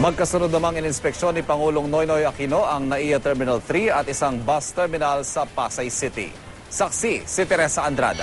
Magkasunod namang ininspeksyon ni Pangulong Noynoy Aquino ang NAIA Terminal 3 at isang bus terminal sa Pasay City. Saksi si Teresa Andrada.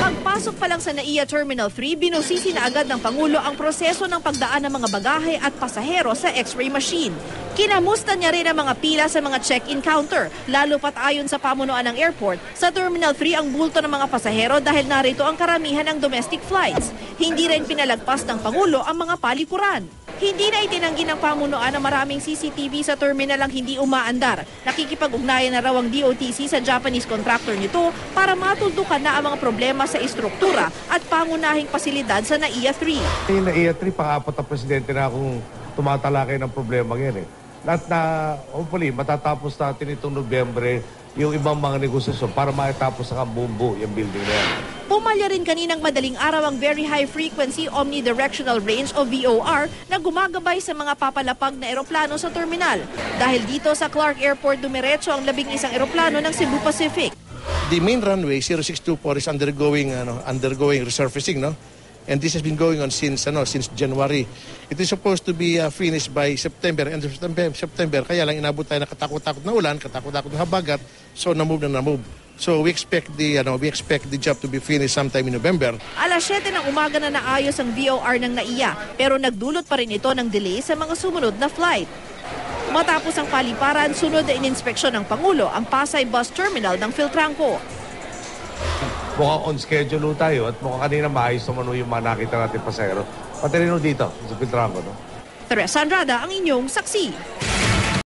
Pagpasok pa lang sa NAIA Terminal 3, binusisi na agad ng Pangulo ang proseso ng pagdaan ng mga bagahe at pasahero sa X-ray machine. Kinamusta niya rin ang mga pila sa mga check-in counter, lalo pat ayon sa pamunuan ng airport, sa Terminal 3 ang bulto ng mga pasahero dahil narito ang karamihan ng domestic flights. Hindi rin pinalagpas ng Pangulo ang mga palikuran. Hindi na itinanggi ng pamunuan na maraming CCTV sa terminal ang hindi umaandar. Nakikipag-ugnayan na raw ang DOTC sa Japanese contractor nito para matuldukan na ang mga problema sa istruktura at pangunahing pasilidad sa NAIA 3. Yung NAIA 3, pang-apat na presidente na akong tumatalakay ng problema yan eh. Lahat na, hopefully, matatapos natin itong Nobyembre yung ibang mga negosasyon para maitapos ang bumbu yung building na yan. Pumalya rin kaninang madaling araw ang Very High Frequency Omnidirectional Range o VOR na gumagabay sa mga papalapag na eroplano sa terminal. Dahil dito sa Clark Airport dumiretso ang 11 eroplano ng Cebu Pacific. The main runway 0624 is undergoing resurfacing, no? And this has been going on since January. It is supposed to be finished by September, end of September. Kaya lang inabot tayo na katakot-takot na ulan, katakot-takot na habagat, so na-move. So we expect the job to be finished sometime in November. Alas 7 ng umaga na naayos ang VOR ng NAIA, pero nagdulot pa rin ito ng delay sa mga sumunod na flight. Matapos ang paliparan, sunod na ininspeksyon ng Pangulo ang Pasay Bus Terminal ng Philtranco. Mukhang on schedule tayo at mukhang kanina maayos naman yung mga nakita natin pasahero. Pati rin dito, sa Philtranco, no? Teresa Andrada, ang inyong saksi.